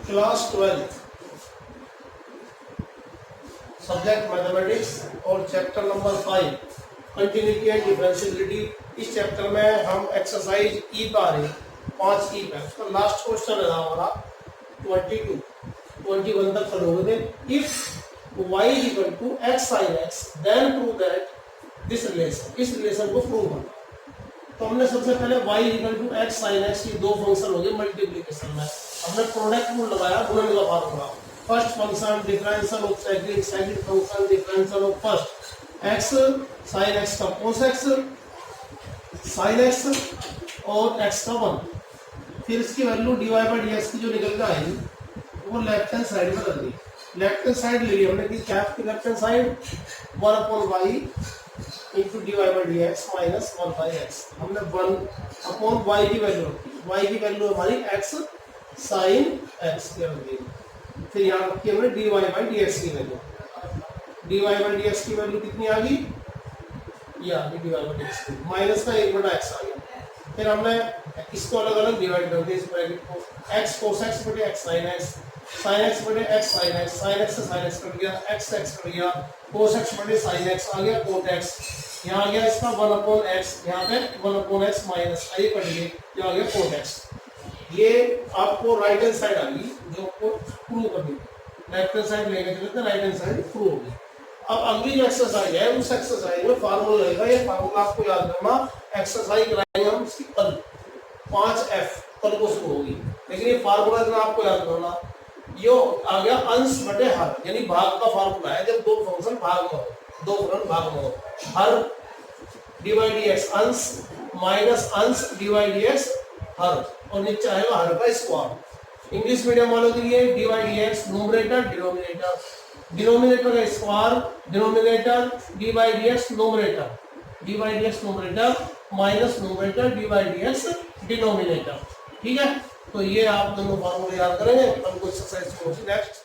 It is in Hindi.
क्लास 12 सब्जेक्ट मैथमेटिक्स और chapter number 5 continuity and differentiability. इस चैप्टर में हम एक्सरसाइज ई पर आ रहे हैं, 5 ई पर। उसका लास्ट क्वेश्चन है हमारा 21 तक करोगे थे। If y is equal to x sin x then prove that this relation, इस रिलेशन को प्रूव करना। तो हमने सबसे पहले y equal to x sin x ये दो फंक्शन हो गए मल्टीप्लिकेशन में। हमने प्रोडक्ट रूल लगाया, गुणन का formula. First function differential of second, second function differential of first. x sin x का cos x sin x और x का 1। फिर इसकी वैल्यू dy बाय dx की जो निकल कर आएगी वो लेफ्ट हैंड साइड में कर दी। लेफ्ट हैंड साइड ले ली हमने कि क्या की left hand side 1/y into D Y by D X minus 1/x। हमने 1/y की वैल्यू रखी, y की वैल्यू हमारी x साइन x की रख दी। फिर यहाँ रखी हमने D Y by D X की value. D Y by D X की वैल्यू कितनी आ गई, ये आ गई D Y by D X minus का 1/x आ गया। फिर हमने इसको अलग अलग डिवाइड कर दिया इस ब्रैकेट को, x cos x बटे x sin x, sin x बटे x sin x, sin x से sin x कट गया, x कट गया, cos x बटे sin x आ गया, cot x यहाँ आ गया इसका 1/x, यहाँ पे 1/x माइनस आई कट गई, ये आ गया cot x। ये आपको राइट हैंड साइड आ गई जो आपको प्रूव करनी है। लेफ्ट हैंड साइड लेके चलते राइट हैंड साइड प्रूव होगी। अब अगली जो एक्सरसाइज है उस एक्सरसाइज में फार्मूला लगेगा। ये फार्मूला आपको याद करना, एक्सरसाइज कराएंगे हम इसकी कल 5F कल को शुरू होगी, लेकिन ये फार्मूला इतना आपको याद करना। यो आ गया अंश बटे हर, यानी भाग का फार्मूला है। जब दो फंक्शन भाग में हो, दो फंक्शन भाग में हो, हर डिवाइड dx अंश माइनस अंश डिवाइड dx हर, और नीचे आएगा हर का स्क्वायर। इंग्लिश मीडियम वालों के लिए divide dx numerator denominator, denominator का square denominator D by D X nominator, D by D X nominator minus nominator D by D X denominator. ठीक है, तो ये आप दोनों फार्मूले याद करेंगे। हम कुछ एक्सरसाइज नेक्स्ट